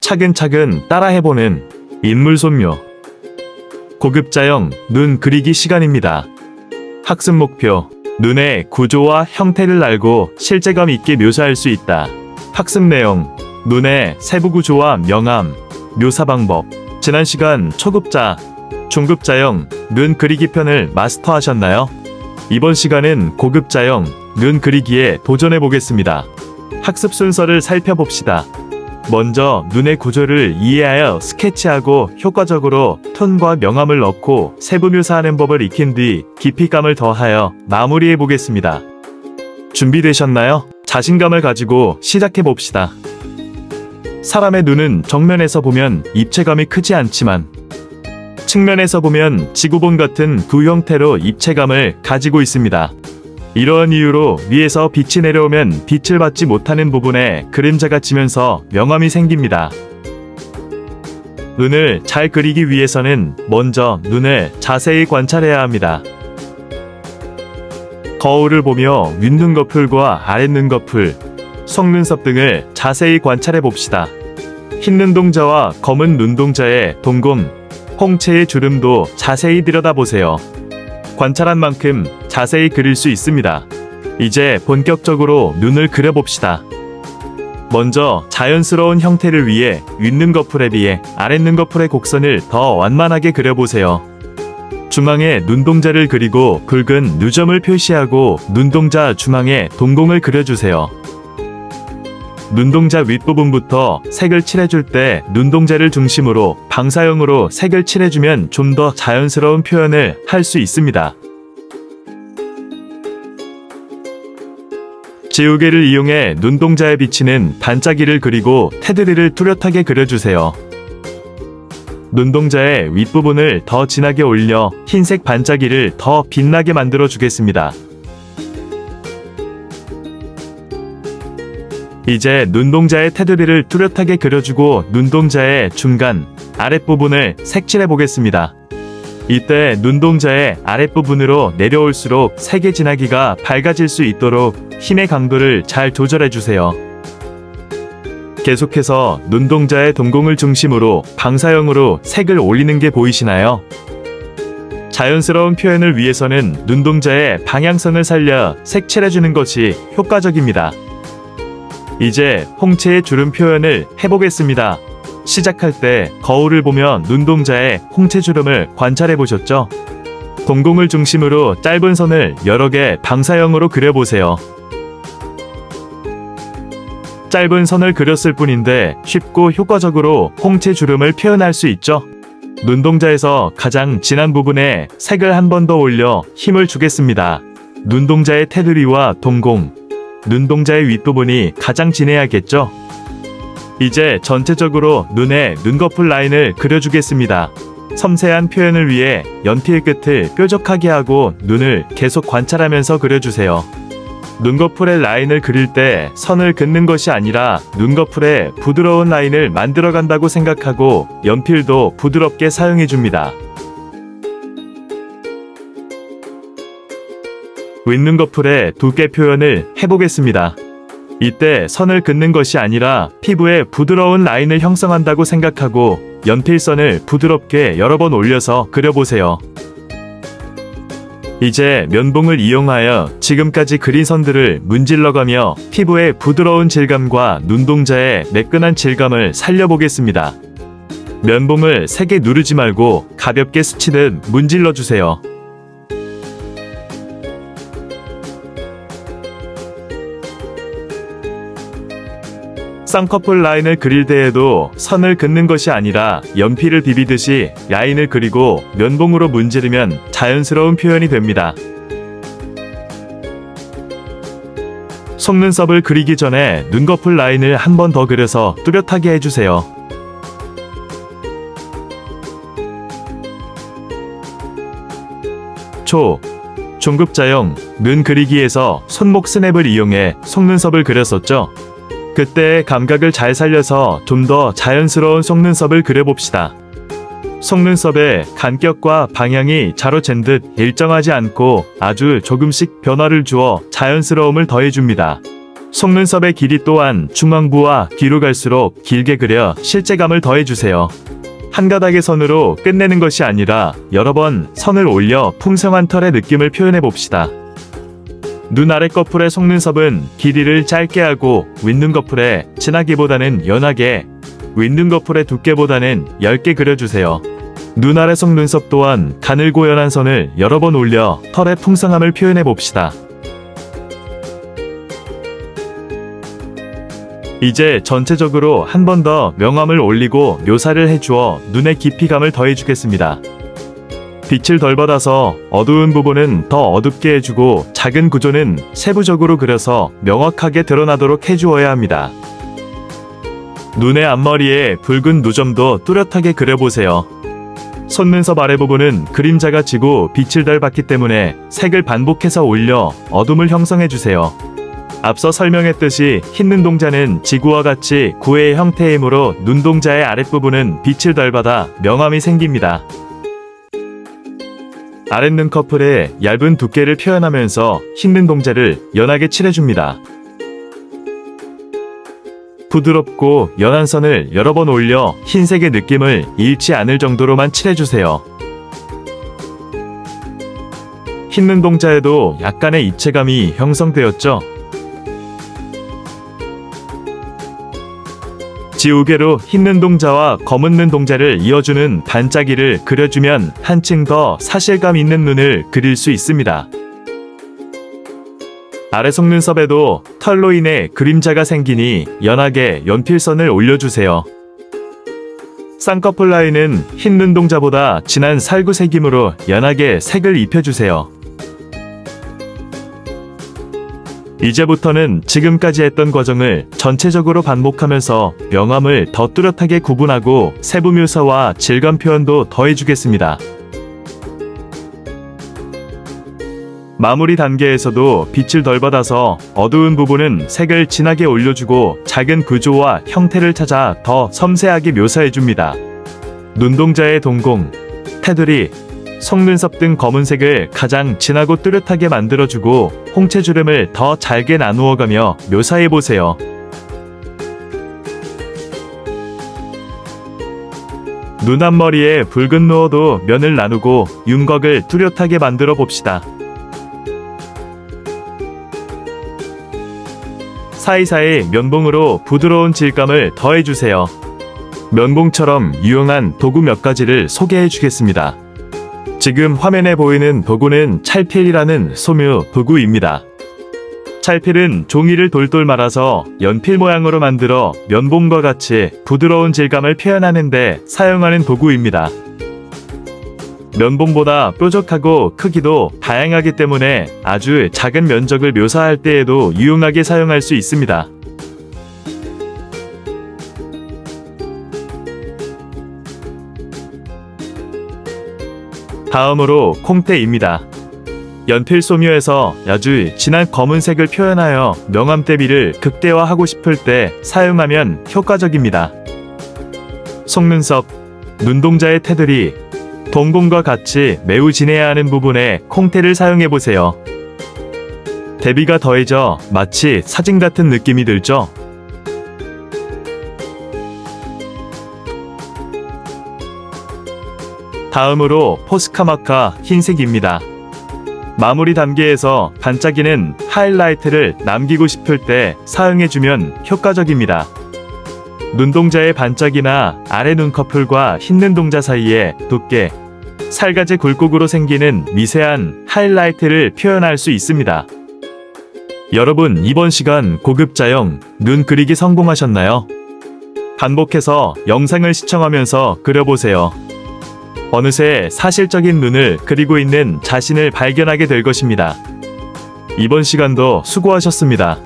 차근차근 따라해보는 인물 손묘. 고급자형 눈 그리기 시간입니다. 학습 목표. 눈의 구조와 형태를 알고 실제감 있게 묘사할 수 있다. 학습 내용. 눈의 세부 구조와 명암, 묘사 방법. 지난 시간 초급자, 중급자형 눈 그리기 편을 마스터하셨나요? 이번 시간은 고급자형 눈 그리기에 도전해 보겠습니다. 학습 순서를 살펴봅시다. 먼저 눈의 구조를 이해하여 스케치하고 효과적으로 톤과 명암을 넣고 세부 묘사하는 법을 익힌 뒤 깊이감을 더하여 마무리해 보겠습니다. 준비되셨나요? 자신감을 가지고 시작해 봅시다. 사람의 눈은 정면에서 보면 입체감이 크지 않지만 측면에서 보면 지구본 같은 두 형태로 입체감을 가지고 있습니다. 이러한 이유로 위에서 빛이 내려오면 빛을 받지 못하는 부분에 그림자가 지면서 명암이 생깁니다. 눈을 잘 그리기 위해서는 먼저 눈을 자세히 관찰해야 합니다. 거울을 보며 윗눈꺼풀과 아랫눈꺼풀, 속눈썹 등을 자세히 관찰해 봅시다. 흰 눈동자와 검은 눈동자의 동공, 홍채의 주름도 자세히 들여다보세요. 관찰한 만큼 자세히 그릴 수 있습니다. 이제 본격적으로 눈을 그려봅시다. 먼저 자연스러운 형태를 위해 윗눈꺼풀에 비해 아랫눈꺼풀의 곡선을 더 완만하게 그려보세요. 중앙에 눈동자를 그리고 굵은 누점을 표시하고 눈동자 중앙에 동공을 그려주세요. 눈동자 윗부분부터 색을 칠해줄 때 눈동자를 중심으로 방사형으로 색을 칠해주면 좀 더 자연스러운 표현을 할 수 있습니다. 지우개를 이용해 눈동자에 비치는 반짝이를 그리고 테두리를 뚜렷하게 그려주세요. 눈동자의 윗부분을 더 진하게 올려 흰색 반짝이를 더 빛나게 만들어 주겠습니다. 이제 눈동자의 테두리를 뚜렷하게 그려주고 눈동자의 중간, 아랫부분을 색칠해 보겠습니다. 이때 눈동자의 아랫부분으로 내려올수록 색의 진하기가 밝아질 수 있도록 힘의 강도를 잘 조절해 주세요. 계속해서 눈동자의 동공을 중심으로 방사형으로 색을 올리는 게 보이시나요? 자연스러운 표현을 위해서는 눈동자의 방향성을 살려 색칠해주는 것이 효과적입니다. 이제 홍채의 주름 표현을 해보겠습니다. 시작할 때 거울을 보며 눈동자의 홍채 주름을 관찰해 보셨죠? 동공을 중심으로 짧은 선을 여러 개 방사형으로 그려보세요. 짧은 선을 그렸을 뿐인데 쉽고 효과적으로 홍채 주름을 표현할 수 있죠? 눈동자에서 가장 진한 부분에 색을 한 번 더 올려 힘을 주겠습니다. 눈동자의 테두리와 동공, 눈동자의 윗부분이 가장 진해야겠죠? 이제 전체적으로 눈에 눈꺼풀 라인을 그려주겠습니다. 섬세한 표현을 위해 연필 끝을 뾰족하게 하고 눈을 계속 관찰하면서 그려주세요. 눈꺼풀의 라인을 그릴 때 선을 긋는 것이 아니라 눈꺼풀에 부드러운 라인을 만들어간다고 생각하고 연필도 부드럽게 사용해줍니다. 윗눈꺼풀의 두께 표현을 해보겠습니다. 이때 선을 긋는 것이 아니라 피부에 부드러운 라인을 형성한다고 생각하고 연필선을 부드럽게 여러 번 올려서 그려보세요. 이제 면봉을 이용하여 지금까지 그린 선들을 문질러가며 피부의 부드러운 질감과 눈동자의 매끈한 질감을 살려보겠습니다. 면봉을 세게 누르지 말고 가볍게 스치듯 문질러주세요. 쌍꺼풀 라인을 그릴 때에도 선을 긋는 것이 아니라 연필을 비비듯이 라인을 그리고 면봉으로 문지르면 자연스러운 표현이 됩니다. 속눈썹을 그리기 전에 눈꺼풀 라인을 한 번 더 그려서 뚜렷하게 해주세요. 중급자형 눈 그리기에서 손목 스냅을 이용해 속눈썹을 그렸었죠. 그때의 감각을 잘 살려서 좀 더 자연스러운 속눈썹을 그려봅시다. 속눈썹의 간격과 방향이 자로 잰 듯 일정하지 않고 아주 조금씩 변화를 주어 자연스러움을 더해줍니다. 속눈썹의 길이 또한 중앙부와 뒤로 갈수록 길게 그려 실제감을 더해주세요. 한 가닥의 선으로 끝내는 것이 아니라 여러 번 선을 올려 풍성한 털의 느낌을 표현해 봅시다. 눈 아래 커플의 속눈썹은 길이를 짧게 하고 윗눈 커플에 진하기보다는 연하게, 윗눈 커플의 두께보다는 얇게 그려주세요. 눈 아래 속눈썹 또한 가늘고 연한 선을 여러 번 올려 털의 풍성함을 표현해 봅시다. 이제 전체적으로 한 번 더 명암을 올리고 묘사를 해주어 눈의 깊이감을 더해주겠습니다. 빛을 덜 받아서 어두운 부분은 더 어둡게 해주고 작은 구조는 세부적으로 그려서 명확하게 드러나도록 해주어야 합니다. 눈의 앞머리에 붉은 누점도 뚜렷하게 그려보세요. 속눈썹 아래 부분은 그림자가 지고 빛을 덜 받기 때문에 색을 반복해서 올려 어둠을 형성해주세요. 앞서 설명했듯이 흰 눈동자는 지구와 같이 구의 형태이므로 눈동자의 아랫부분은 빛을 덜 받아 명암이 생깁니다. 아랫눈 커플에 얇은 두께를 표현하면서 흰 눈동자를 연하게 칠해줍니다. 부드럽고 연한 선을 여러 번 올려 흰색의 느낌을 잃지 않을 정도로만 칠해주세요. 흰 눈동자에도 약간의 입체감이 형성되었죠? 지우개로 흰 눈동자와 검은 눈동자를 이어주는 반짝이를 그려주면 한층 더 사실감 있는 눈을 그릴 수 있습니다. 아래 속눈썹에도 털로 인해 그림자가 생기니 연하게 연필선을 올려주세요. 쌍꺼풀 라인은 흰 눈동자보다 진한 살구색이므로 연하게 색을 입혀주세요. 이제부터는 지금까지 했던 과정을 전체적으로 반복하면서 명암을 더 뚜렷하게 구분하고 세부 묘사와 질감 표현도 더해주겠습니다. 마무리 단계에서도 빛을 덜 받아서 어두운 부분은 색을 진하게 올려주고 작은 구조와 형태를 찾아 더 섬세하게 묘사해줍니다. 눈동자의 동공, 테두리, 속눈썹 등 검은색을 가장 진하고 뚜렷하게 만들어주고 홍채주름을 더 잘게 나누어가며 묘사해보세요. 눈 앞머리에 붉은 누어도 면을 나누고 윤곽을 뚜렷하게 만들어 봅시다. 사이사이 면봉으로 부드러운 질감을 더해주세요. 면봉처럼 유용한 도구 몇 가지를 소개해주겠습니다. 지금 화면에 보이는 도구는 찰필이라는 소묘 도구입니다. 찰필은 종이를 돌돌 말아서 연필 모양으로 만들어 면봉과 같이 부드러운 질감을 표현하는 데 사용하는 도구입니다. 면봉보다 뾰족하고 크기도 다양하기 때문에 아주 작은 면적을 묘사할 때에도 유용하게 사용할 수 있습니다. 다음으로 콩테입니다. 연필 소묘에서 아주 진한 검은색을 표현하여 명암 대비를 극대화하고 싶을 때 사용하면 효과적입니다. 속눈썹, 눈동자의 테두리, 동공과 같이 매우 진해야 하는 부분에 콩테를 사용해보세요. 대비가 더해져 마치 사진 같은 느낌이 들죠? 다음으로 포스카마카 흰색입니다. 마무리 단계에서 반짝이는 하이라이트를 남기고 싶을 때 사용해주면 효과적입니다. 눈동자의 반짝이나 아래 눈꺼풀과 흰 눈동자 사이에 두께, 살갗의 굴곡으로 생기는 미세한 하이라이트를 표현할 수 있습니다. 여러분, 이번 시간 고급자형 눈 그리기 성공하셨나요? 반복해서 영상을 시청하면서 그려보세요. 어느새 사실적인 눈을 그리고 있는 자신을 발견하게 될 것입니다. 이번 시간도 수고하셨습니다.